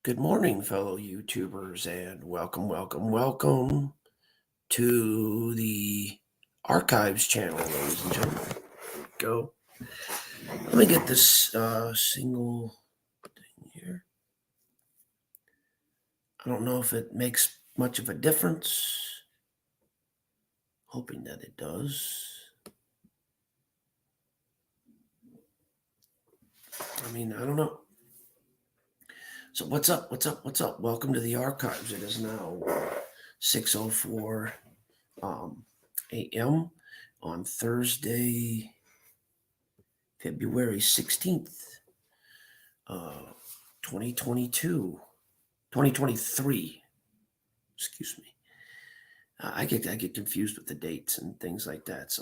Good morning, fellow YouTubers, and welcome to the Archives channel, ladies and gentlemen. There we go. Let me get this single thing here. I don't know if it makes much of a difference. Hoping that it does. I don't know. So what's up? Welcome to the Archives. It is now 6:04 a.m. on Thursday, February 16th, 2022, 2023. Excuse me. I get confused with the dates and things like that.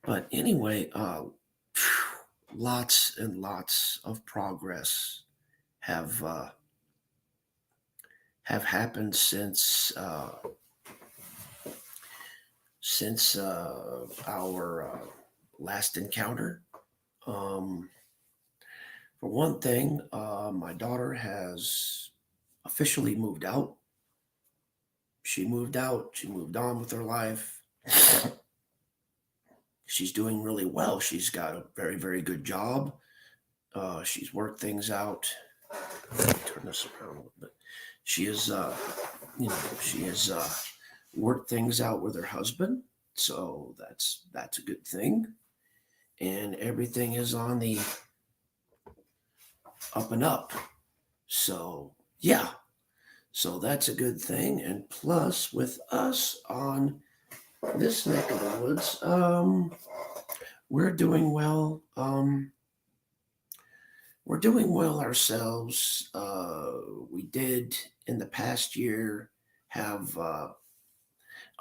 But anyway, lots and lots of progress have happened since our last encounter. For one thing, my daughter has officially moved out. She moved out. She moved on with her life. She's doing really well. She's got a very, very good job. She's worked things out. Let me turn this around a little bit. She has worked things out with her husband. So that's a good thing. And everything is on the up and up. So yeah, so that's a good thing. And plus, with us on this neck of the woods, we're doing well. We're doing well ourselves. We did in the past year have a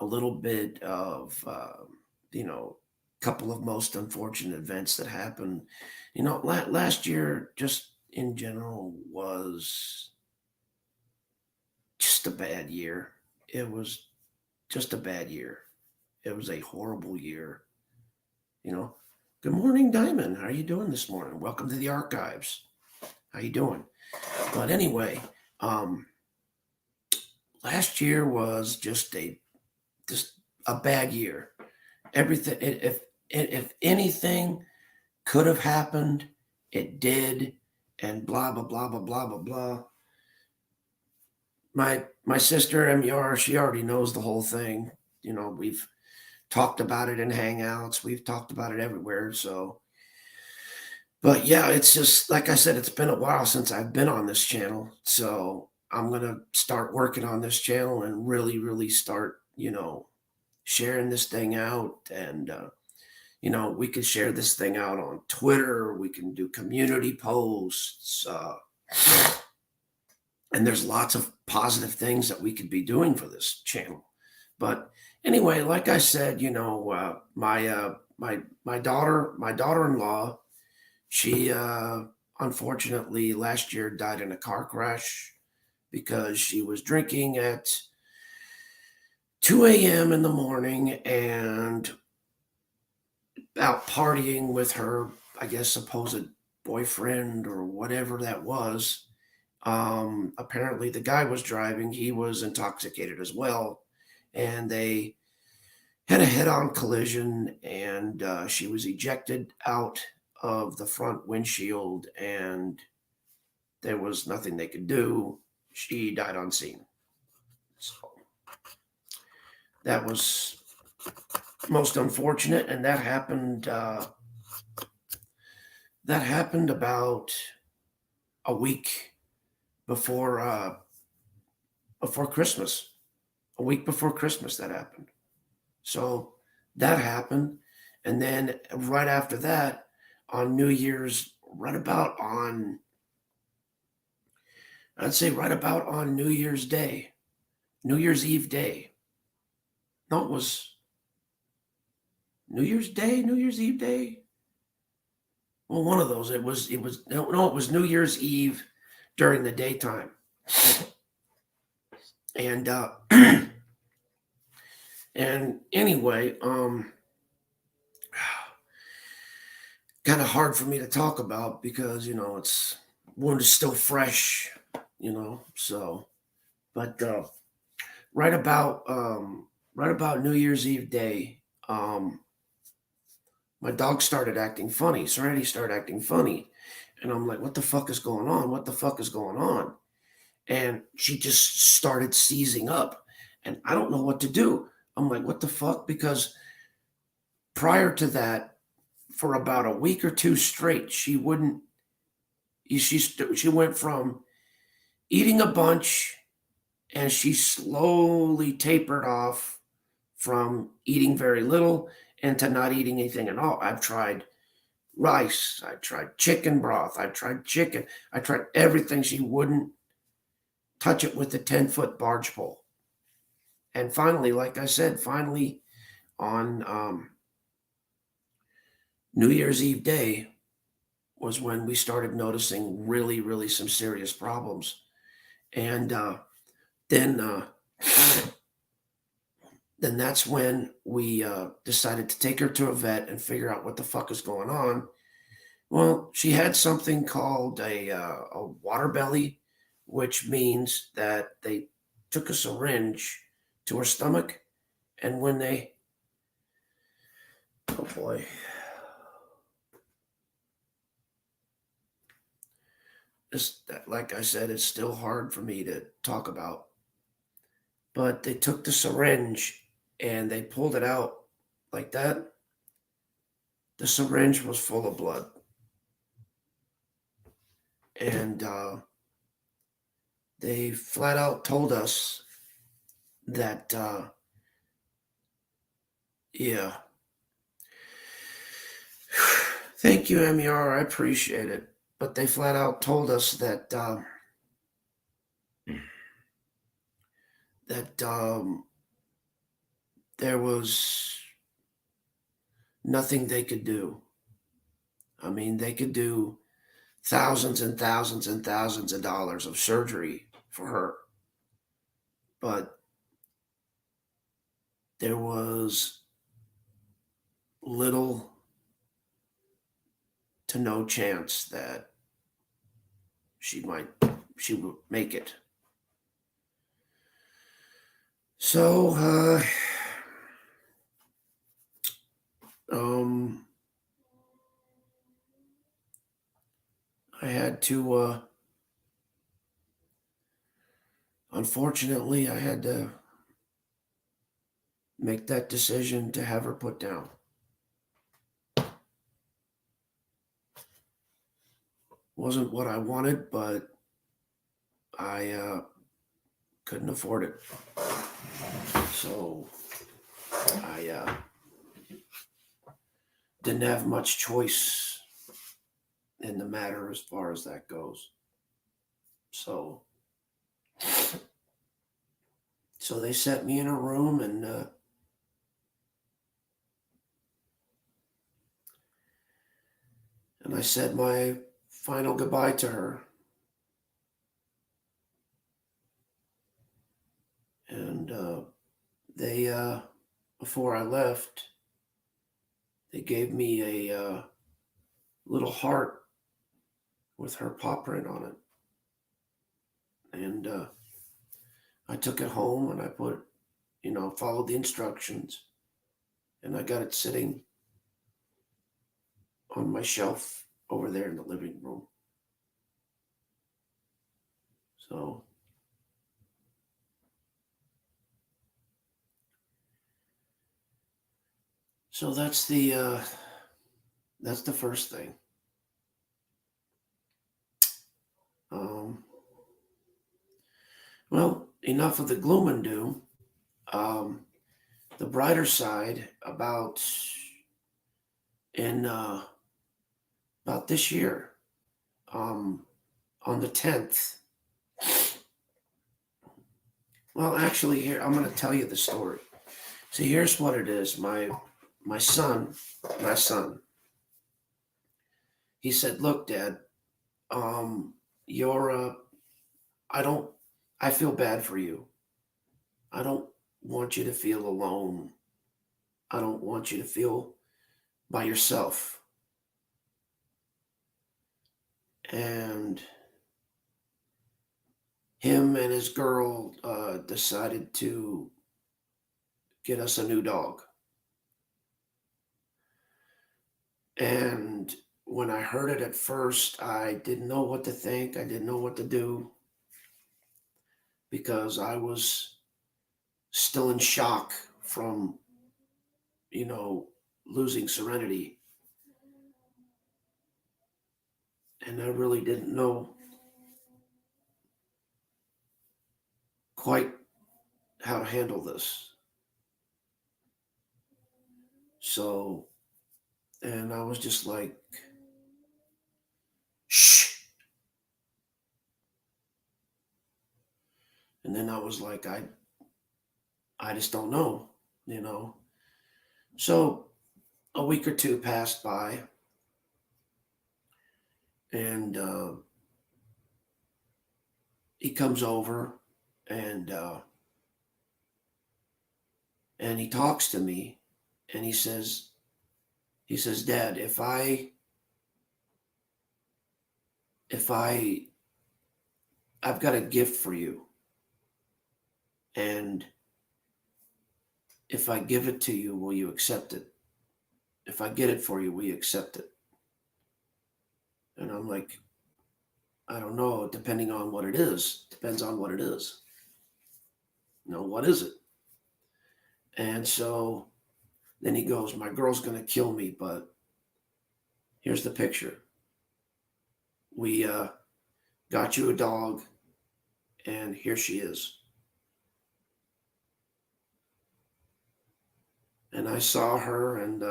little bit of couple of most unfortunate events that happened. Last year, just in general, was just a bad year. It was just a bad year. It was a horrible year. Good morning, Diamond. How are you doing this morning? Welcome to the Archives. How you doing? But anyway, last year was just a bad year. Everything, if anything could have happened, it did, and blah blah blah blah blah blah blah. My sister MR, she already knows the whole thing. We've talked about it in Hangouts. We've talked about it everywhere. So, but yeah, it's just like I said, it's been a while since I've been on this channel. So I'm gonna start working on this channel and really, really start, sharing this thing out. And we could share this thing out on Twitter. We can do community posts. And there's lots of positive things that we could be doing for this channel. But anyway, like I said, my daughter-in-law, she unfortunately last year died in a car crash because she was drinking at 2 a.m. in the morning and out partying with her, I guess, supposed boyfriend or whatever that was. Apparently the guy was driving. He was intoxicated as well. And they had a head-on collision, and she was ejected out of the front windshield, and there was nothing they could do. She died on scene. So that was most unfortunate, and that happened about a week before Christmas. A week before Christmas that happened. So that happened. And then right after that, on New Year's, I'd say right about on New Year's Day, New Year's Eve day. No, it was New Year's Day, New Year's Eve day. Well, one of those. It was New Year's Eve during the daytime. And and anyway, kind of hard for me to talk about because it's wound is still fresh. So, but right about right about New Year's Eve day, my dog started acting funny. Serenity started acting funny, and I'm like, "What the fuck is going on? What the fuck is going on?" And she just started seizing up, and I don't know what to do. I'm like, "What the fuck?" Because prior to that, for about a week or two straight, she wouldn't. She went from eating a bunch, and she slowly tapered off from eating very little and to not eating anything at all. I've tried rice, I tried chicken broth, I tried chicken, I tried everything. She wouldn't touch it with a 10-foot barge pole. And finally, like I said, finally on New Year's Eve day was when we started noticing really, really some serious problems. And then then that's when we decided to take her to a vet and figure out what the fuck is going on. Well, she had something called a water belly, which means that they took a syringe to her stomach, and when they, oh boy, this, like I said, it's still hard for me to talk about, but they took the syringe and they pulled it out like that. The syringe was full of blood, and they flat out told us that, yeah, thank you, MER, I appreciate it. But they flat out told us that that there was nothing they could do. I mean, they could do thousands and thousands and thousands of dollars of surgery for her, but there was little to no chance that she might she would make it. So um I had to unfortunately I had to make that decision to have her put down. Wasn't what I wanted, but I couldn't afford it. So I didn't have much choice in the matter as far as that goes. So so they set me in a room and I said my final goodbye to her. And they before I left, they gave me a little heart with her paw print on it. And I took it home and I put, followed the instructions, and I got it sitting on my shelf over there in the living room. So so that's the first thing. Um, well, enough of the gloom and doom. Um, the brighter side in about this year, on the 10th. Well, actually, here I'm going to tell you the story. See, here's what it is. My son, my son, he said, "Look, Dad, you're I don't I feel bad for you. I don't want you to feel alone. I don't want you to feel by yourself." And him and his girl decided to get us a new dog. And when I heard it at first, I didn't know what to think. I didn't know what to do because I was still in shock from, you know, losing Serenity. And I really didn't know quite how to handle this. So, and I was just like, shh. And then I was like, I just don't know, you know. So a week or two passed by, and he comes over, and and he talks to me, and he says, Dad, if I I've got a gift for you, and if I give it to you, will you accept it? If I get it for you, will you accept it? And I'm like, I don't know, depending on what it is. Depends on what it is. What is it? And so then he goes, my girl's gonna kill me, but here's the picture. We got you a dog, and here she is. And I saw her, and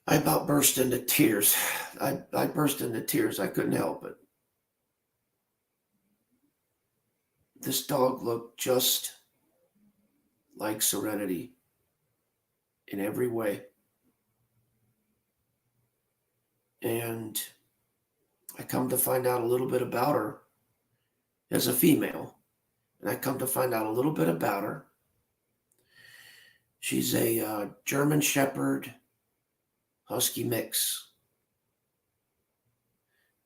I about burst into tears. I burst into tears. I couldn't help it. This dog looked just like Serenity in every way. And I come to find out a little bit about her as a female. And I come to find out a little bit about her. She's a German Shepherd Husky mix.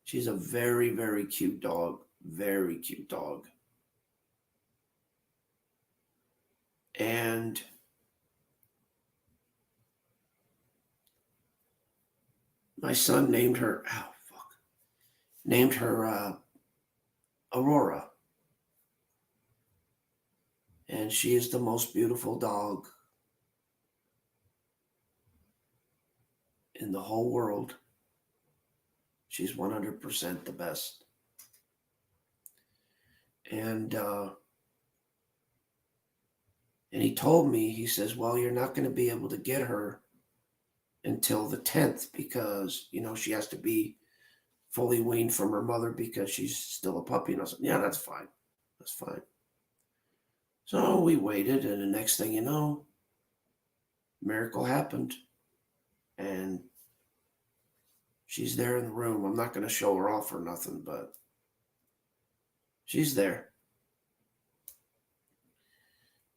She's a very, very cute dog. Very cute dog. And my son named her, Aurora. And she is the most beautiful dog in the whole world. She's 100% the best. And he told me, he says, well, you're not going to be able to get her until the 10th because, she has to be fully weaned from her mother because she's still a puppy. And I said, yeah, that's fine. That's fine. So we waited, and the next thing you know, miracle happened. And she's there in the room. I'm not going to show her off or nothing, but she's there.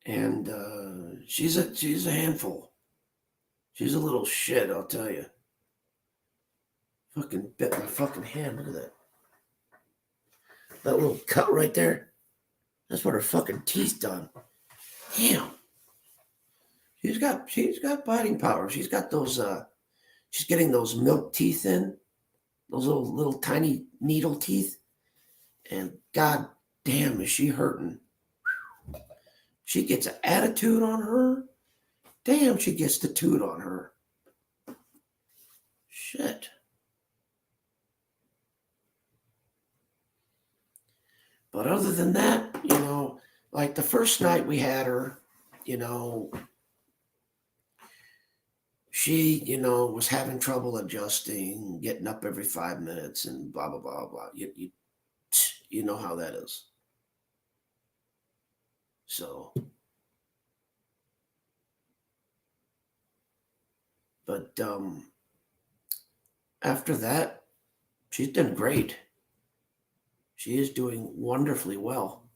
And she's a handful. She's a little shit, I'll tell you. Fucking bit my fucking hand. Look at that. That little cut right there. That's what her fucking teeth done. Damn. She's got biting power. She's got those she's getting those milk teeth in. Those little tiny needle teeth. And god damn is she hurting. She gets an attitude on her. Damn, she gets the toot on her. Shit. But other than that, like the first night we had her, she, was having trouble adjusting, getting up every 5 minutes and blah, blah, blah, blah. You know how that is. So, but after that, she's done great. She is doing wonderfully well.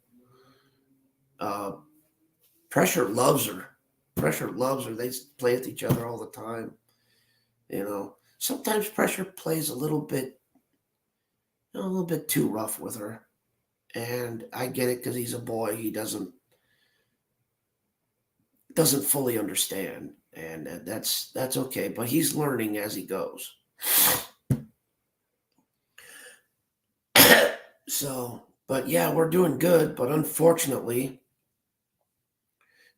Pressure loves her. Pressure loves her. They play with each other all the time. Sometimes Pressure plays a little bit too rough with her, and I get it because he's a boy. He doesn't fully understand, and that's okay. But he's learning as he goes. So, but yeah, we're doing good. But unfortunately,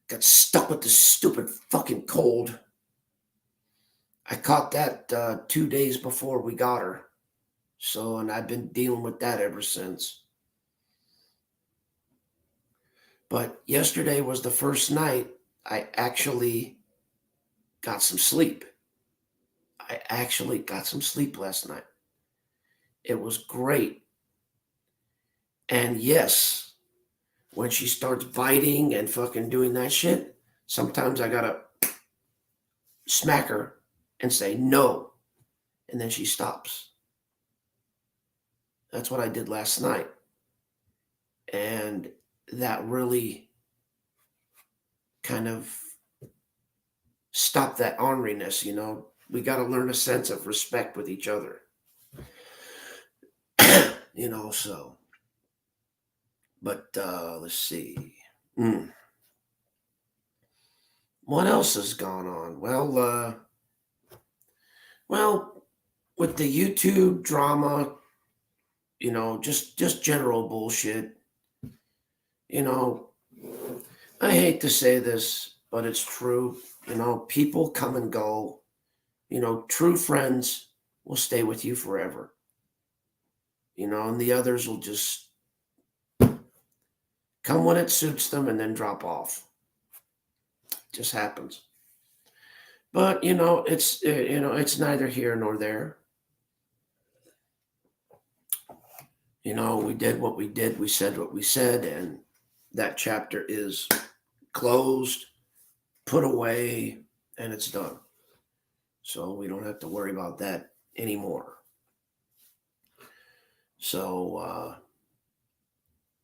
got stuck with this stupid fucking cold. I caught that 2 days before we got her. So, and I've been dealing with that ever since. But yesterday was the first night I actually got some sleep. I actually got some sleep last night. It was great. And yes, when she starts biting and fucking doing that shit, sometimes I gotta smack her and say no. And then she stops. That's what I did last night. And that really kind of stopped that orneriness, We got to learn a sense of respect with each other. So. But let's see. What else has gone on? Well, with the YouTube drama, just general bullshit. I hate to say this, but it's true. People come and go. True friends will stay with you forever. And the others will just come when it suits them and then drop off. It just happens. But it's neither here nor there. We did what we did, we said what we said, and that chapter is closed, put away, and it's done. So we don't have to worry about that anymore. So,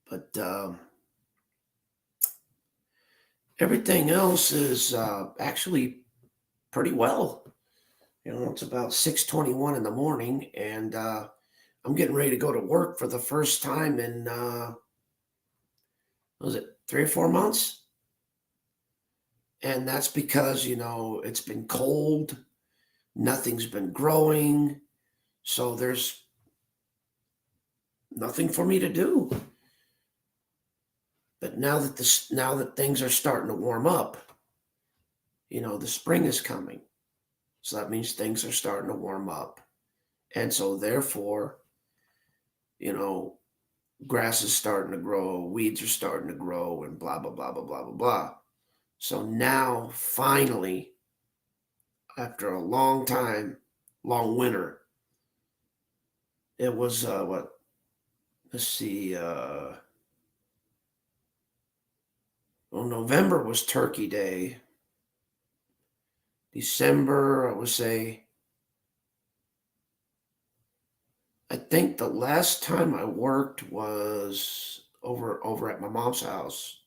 but everything else is actually pretty well. It's about 6:21 in the morning, and I'm getting ready to go to work for the first time in, was it 3 or 4 months? And that's because, it's been cold, nothing's been growing, so there's nothing for me to do. But now that things are starting to warm up, the spring is coming. So that means things are starting to warm up. And so therefore, grass is starting to grow, weeds are starting to grow, and blah, blah, blah, blah, blah, blah, blah. So now, finally, after a long time, long winter, it was, let's see, November was Turkey Day. December, I would say, I think the last time I worked was over at my mom's house.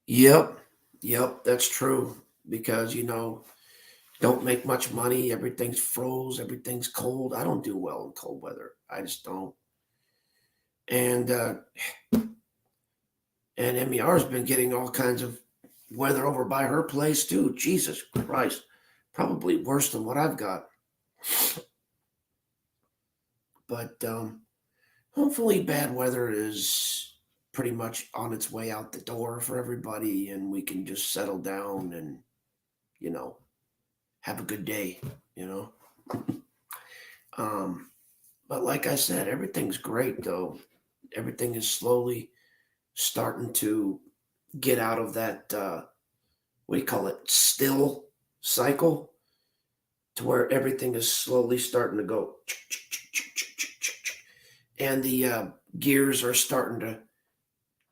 Yep, that's true. Because, don't make much money. Everything's froze. Everything's cold. I don't do well in cold weather. I just don't. And MER's been getting all kinds of weather over by her place too. Jesus Christ. Probably worse than what I've got. But hopefully bad weather is pretty much on its way out the door for everybody, and we can just settle down and, have a good day, But like I said, everything's great though. Everything is slowly starting to get out of that, what do you call it, still cycle, to where everything is slowly starting to go, and the gears are starting to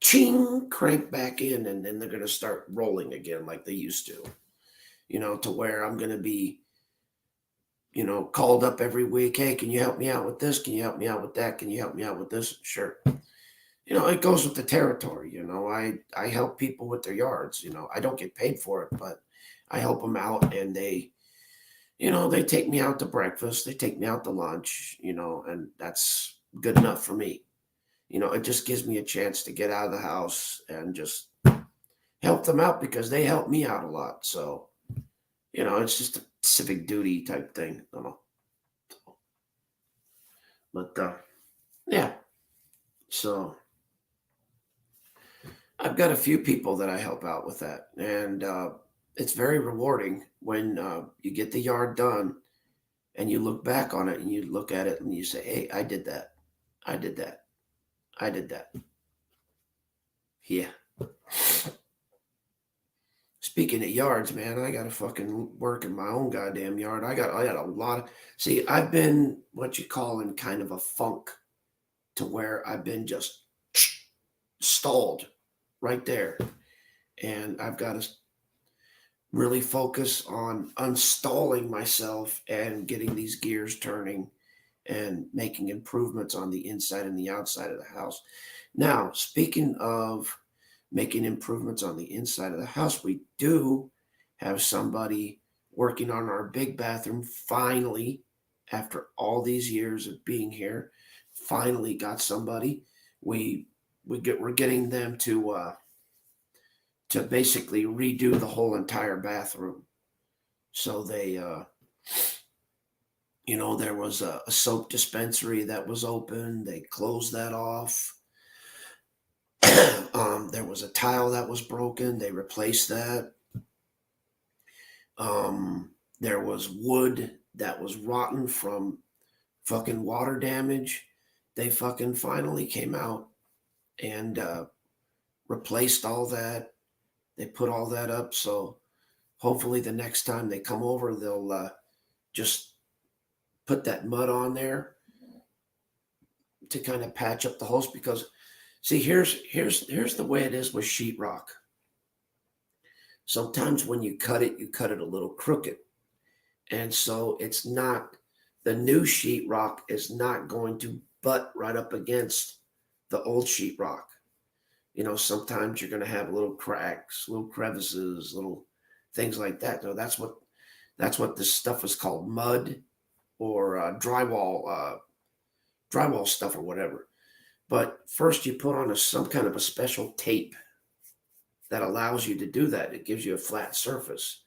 ching, crank back in, and then they're going to start rolling again like they used to, to where I'm going to be, called up every week. Hey, can you help me out with this? Can you help me out with that? Can you help me out with this? Sure. it goes with the territory. I help people with their yards. I don't get paid for it, but I help them out, and they take me out to breakfast, they take me out to lunch, and that's good enough for me. It just gives me a chance to get out of the house and just help them out because they help me out a lot. So, it's just a civic duty type thing. I don't know. But yeah, so I've got a few people that I help out with that. And it's very rewarding when you get the yard done and you look back on it and you look at it and you say, hey, I did that. I did that. I did that. Yeah. Speaking of yards, man, I gotta fucking work in my own goddamn yard. I got a lot of see, I've been what you call in kind of a funk to where I've been just stalled right there. And I've got to really focus on unstalling myself and getting these gears turning and making improvements on the inside and the outside of the house. Now, speaking of making improvements on the inside of the house, we do have somebody working on our big bathroom finally, after all these years of being here. Finally got somebody. We're getting them to basically redo the whole entire bathroom. So there was a soap dispensary that was open. They closed that off. There was a tile that was broken. They replaced that. There was wood that was rotten from fucking water damage. They fucking finally came out and replaced all that. They put all that up. So hopefully the next time they come over, they'll just put that mud on there to kind of patch up the holes. Because see, here's the way it is with sheetrock. Sometimes when you cut it a little crooked. And so it's not, the new sheetrock is not going to butt right up against the old sheetrock. Sometimes you're going to have little cracks, little crevices, little things like that. So that's what this stuff is called, mud or drywall stuff or whatever. But first you put on some kind of a special tape that allows you to do that. It gives you a flat surface.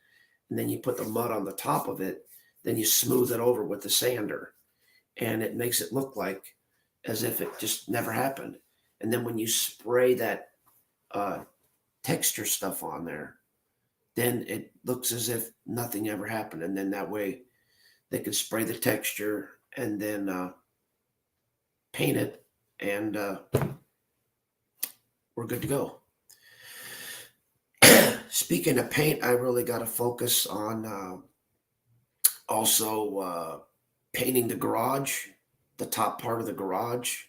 And then you put the mud on the top of it. Then you smooth it over with the sander. And it makes it look like as if it just never happened. And then when you spray that texture stuff on there, then it looks as if nothing ever happened. And then that way they can spray the texture and then paint it, and we're good to go. Speaking of paint, I really got to focus on also painting the garage, the top part of the garage.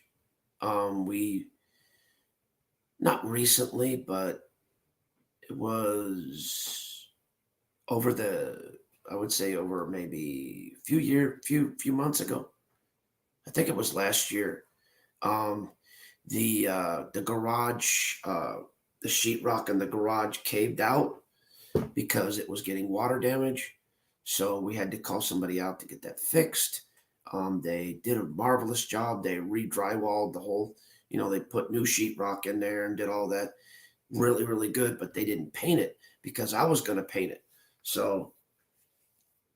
We not recently, but it was I would say over maybe few months ago. I think it was last year. Um, the garage, the sheetrock in the garage caved out because it was getting water damage. So we had to call somebody out to get that fixed. They did a marvelous job. They re-drywalled the whole, they put new sheetrock in there and did all that. Really, really good, but they didn't paint it because I was going to paint it. So,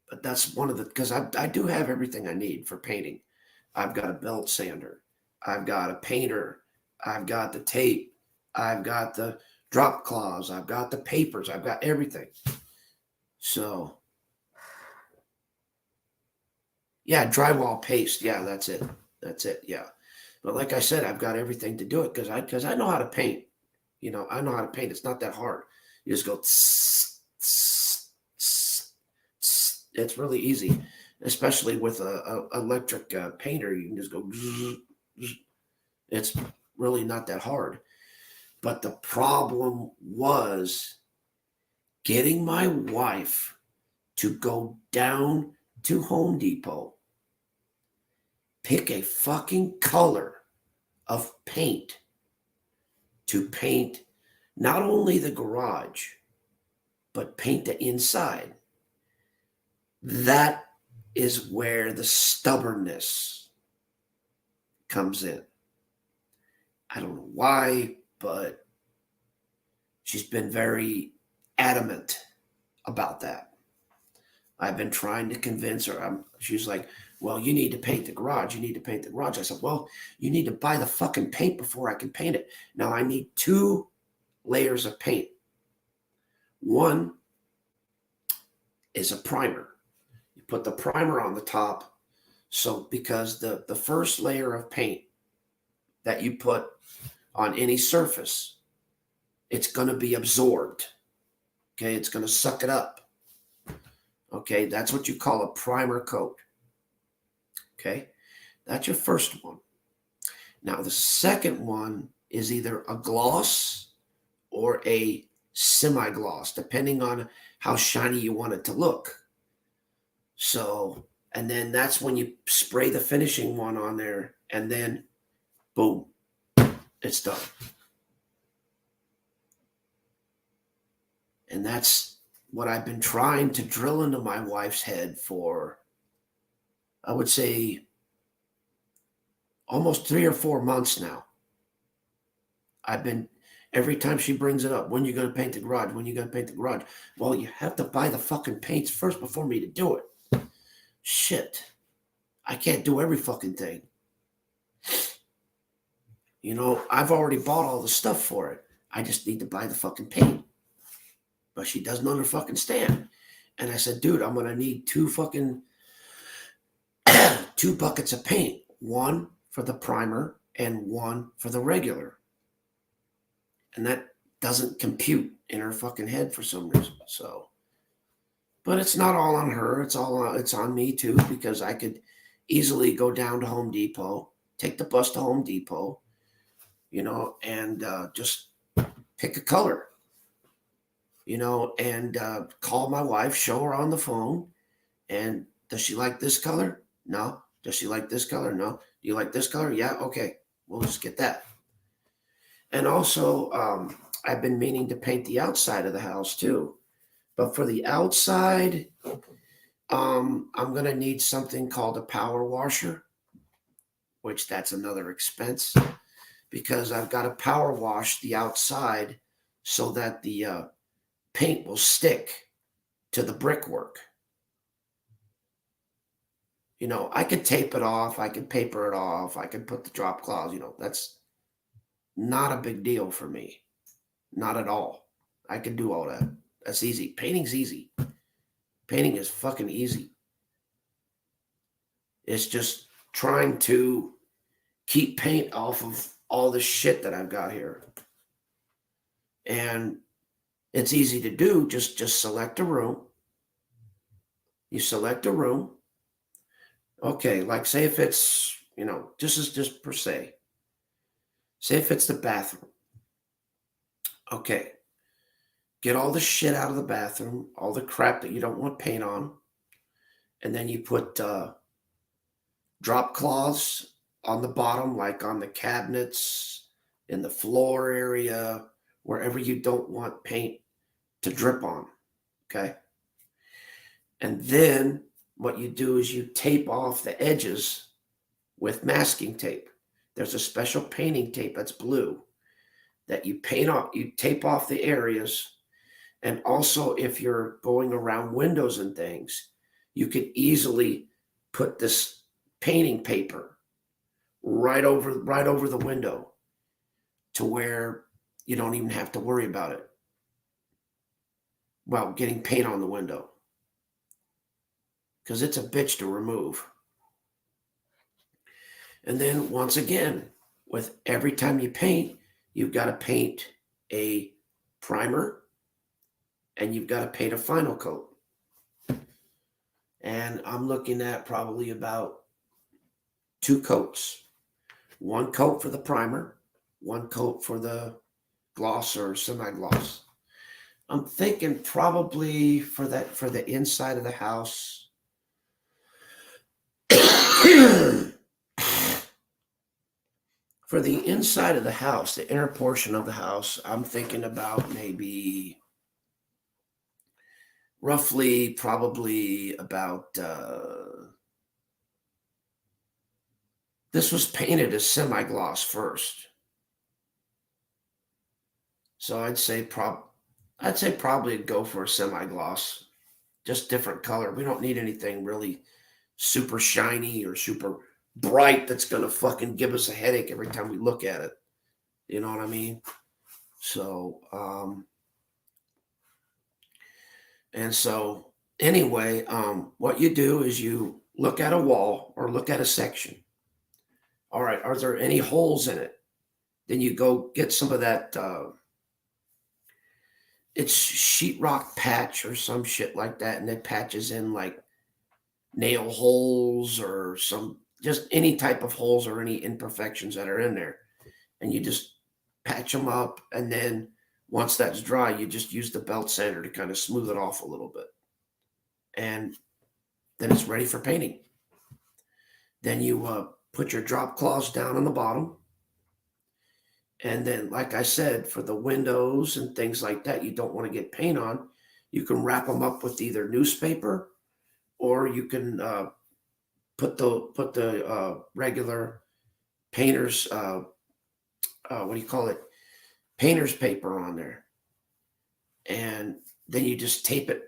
but that's because I do have everything I need for painting. I've got a belt sander. I've got a painter. I've got the tape. I've got the drop cloths. I've got the papers. I've got everything. So, yeah, drywall paste. Yeah, that's it. That's it. Yeah. But like I said, I've got everything to do it because I know how to paint. I know how to paint. It's not that hard. You just go. Tss, tss, tss, tss. It's really easy, especially with a electric painter. You can just go. Zzz, zzz. It's really not that hard. But the problem was getting my wife to go down to Home Depot, pick a fucking color of paint to paint not only the garage, but paint the inside. That is where the stubbornness comes in. I don't know why, but she's been very adamant about that. I've been trying to convince her. She's like, well, you need to paint the garage. You need to paint the garage. I said, well, you need to buy the fucking paint before I can paint it. Now I need 2 layers of paint. One is a primer. You put the primer on the top. So because the first layer of paint that you put on any surface, it's going to be absorbed. Okay, it's going to suck it up. Okay, that's what you call a primer coat. Okay, that's your first one. Now, the second one is either a gloss or a semi-gloss, depending on how shiny you want it to look. So, and then that's when you spray the finishing one on there, and then boom, it's done. And that's what I've been trying to drill into my wife's head for, I would say, almost 3 or 4 months now. Every time she brings it up, when you going to paint the garage? When you going to paint the garage? Well, you have to buy the fucking paints first before me to do it. Shit. I can't do every fucking thing. You know, I've already bought all the stuff for it. I just need to buy the fucking paint. But she doesn't understand. And I said, dude, I'm going to need 2 buckets of paint. 1 for the primer and 1 for the regular. And that doesn't compute in her fucking head for some reason. So, but it's not all on her. It's on me too, because I could easily go down to Home Depot, take the bus to Home Depot, you know, and just pick a color, you know, and call my wife, show her on the phone. And does she like this color? No. Does she like this color? No. Do you like this color? Yeah. Okay. We'll just get that. And also, I've been meaning to paint the outside of the house too. But for the outside, I'm going to need something called a power washer, which that's another expense, because I've got to power wash the outside so that the paint will stick to the brickwork. You know, I could tape it off. I could paper it off. I could put the drop cloths, you know, that's not a big deal for me. Not at all. I can do all that. That's easy. Painting's easy. Painting is fucking easy. It's just trying to keep paint off of all the shit that I've got here. And it's easy to do. Just select a room. You select a room. Okay, like say if it's, you know, just per se. Say if it's the bathroom. Okay. Get all the shit out of the bathroom, all the crap that you don't want paint on. And then you put drop cloths on the bottom, like on the cabinets, in the floor area, wherever you don't want paint to drip on. Okay. And then what you do is you tape off the edges with masking tape. There's a special painting tape that's blue that you paint off, you tape off the areas. And also, if you're going around windows and things, you could easily put this painting paper right over the window to where you don't even have to worry about it. Well, getting paint on the window, because it's a bitch to remove. And then once again, with every time you paint, you've got to paint a primer and you've got to paint a final coat. And I'm looking at probably about 2 coats. 1 coat for the primer, 1 coat for the gloss or semi-gloss. I'm thinking probably for the inside of the house, For the inside of the house, the inner portion of the house, I'm thinking about maybe roughly probably about this was painted as semi-gloss first. So I'd say probably go for a semi-gloss, just different color. We don't need anything really super shiny or super bright that's gonna fucking give us a headache every time we look at it. You know what I mean? So and so anyway, what you do is you look at a wall or look at a section. All right, are there any holes in it? Then you go get some of that it's sheetrock patch or some shit like that, and it patches in like nail holes or some just any type of holes or any imperfections that are in there. And you just patch them up, and then once that's dry, you just use the belt sander to kind of smooth it off a little bit. And then it's ready for painting. Then you put your drop cloths down on the bottom. And then, like I said, for the windows and things like that, you don't want to get paint on. You can wrap them up with either newspaper, or you can put the regular painter's what do you call it? Painter's paper on there, and then you just tape it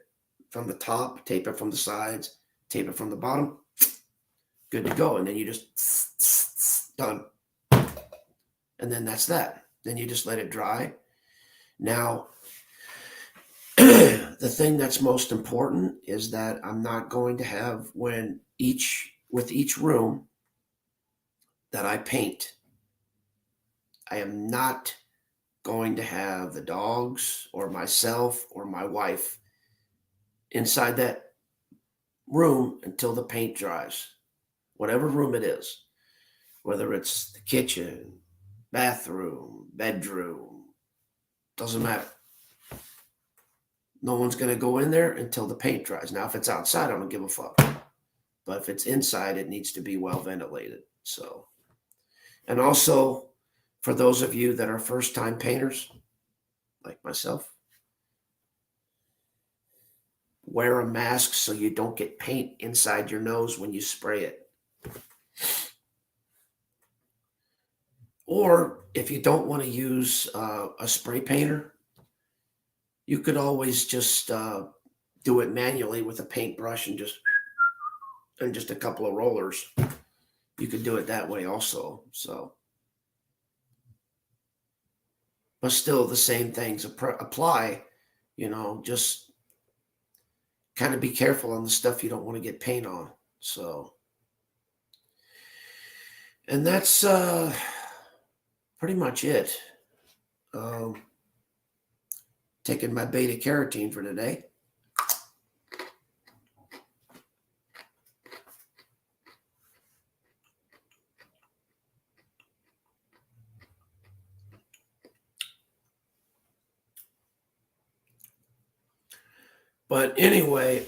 from the top, tape it from the sides, tape it from the bottom. Good to go, and then you just done, and then that's that. Then you just let it dry. Now, the thing that's most important is that I'm not going to have with each room that I paint, I am not going to have the dogs or myself or my wife inside that room until the paint dries. Whatever room it is, whether it's the kitchen, bathroom, bedroom, doesn't matter. No one's going to go in there until the paint dries. Now, if it's outside, I don't give a fuck. But if it's inside, it needs to be well ventilated. So, and also for those of you that are first time painters, like myself, wear a mask so you don't get paint inside your nose when you spray it. Or if you don't want to use a spray painter, you could always just do it manually with a paintbrush and just a couple of rollers. You could do it that way also. So, but still the same things apply. Just kind of be careful on the stuff you don't want to get paint on. So, and that's pretty much it. Taking my beta carotene for today. But anyway,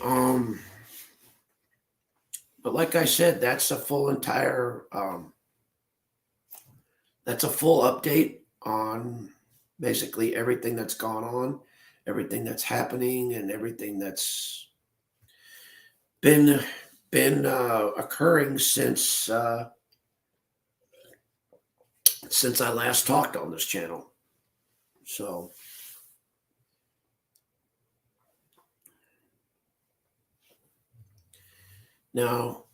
but like I said, that's a full update on basically everything that's gone on, everything that's happening, and everything that's been occurring since I last talked on this channel. So now,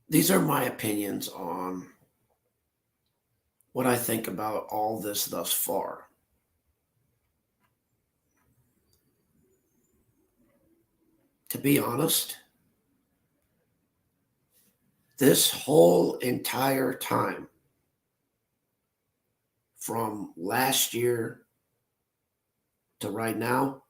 these are my opinions on what I think about all this thus far. To be honest, this whole entire time, from last year to right now,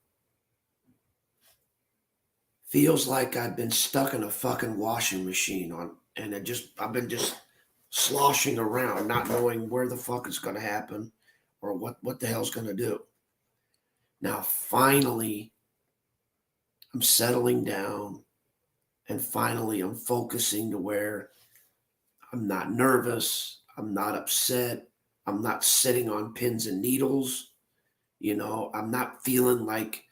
feels like I've been stuck in a fucking washing machine and I've been just sloshing around, not knowing where the fuck is going to happen or what the hell's going to do. Now, finally, I'm settling down, and finally I'm focusing to where I'm not nervous. I'm not upset. I'm not sitting on pins and needles. I'm not feeling like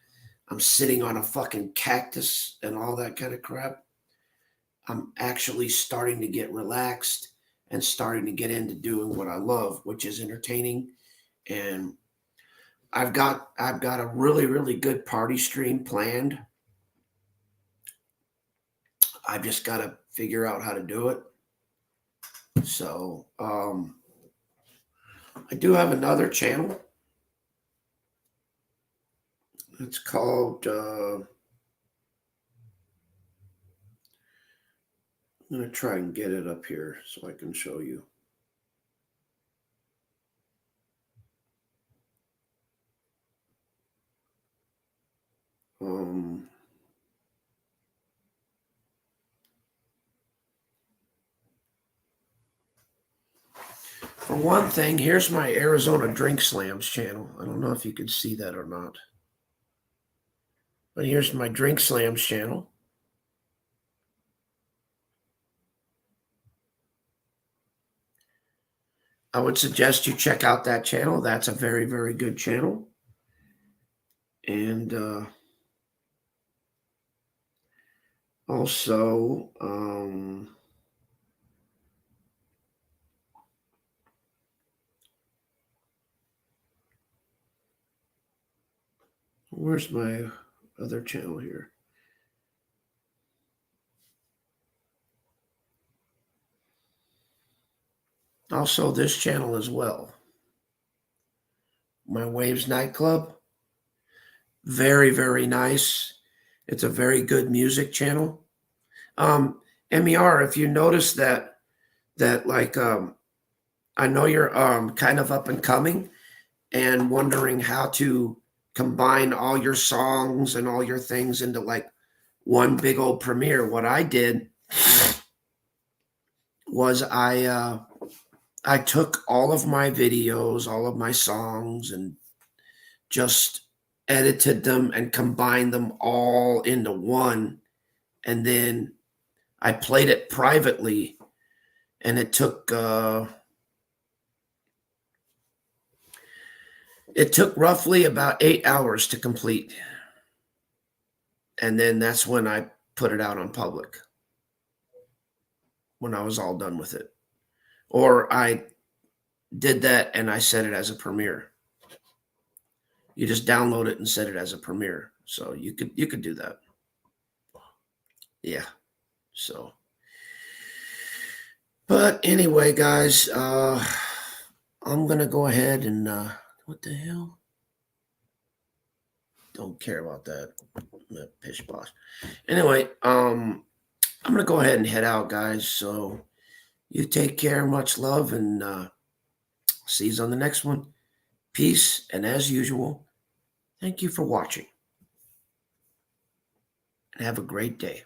I'm sitting on a fucking cactus and all that kind of crap. I'm actually starting to get relaxed and starting to get into doing what I love, which is entertaining. And I've got a really, really good party stream planned. I've just got to figure out how to do it. So I do have another channel. It's called I'm going to try and get it up here so I can show you. For one thing, here's my Arizona Drink Slams channel. I don't know if you can see that or not. But here's my Drink Slams channel. I would suggest you check out that channel. That's a very, very good channel. And also, where's my other channel here? Also, this channel as well. My Waves Nightclub. Very, very nice. It's a very good music channel. MER, if you notice that like I know you're kind of up and coming and wondering how to combine all your songs and all your things into like one big old premiere. What I did was I took all of my videos, all of my songs, and just edited them and combined them all into one. And then I played it privately, and it took roughly about 8 hours to complete. And then that's when I put it out on public, when I was all done with it. Or I did that and I set it as a premiere. You just download it and set it as a premiere. So you could do that. Yeah. So, but anyway, guys, I'm gonna go ahead and what the hell? Don't care about that. Pish posh. Anyway, I'm gonna go ahead and head out, guys. So you take care, much love, and see you on the next one. Peace, and as usual, thank you for watching. And have a great day.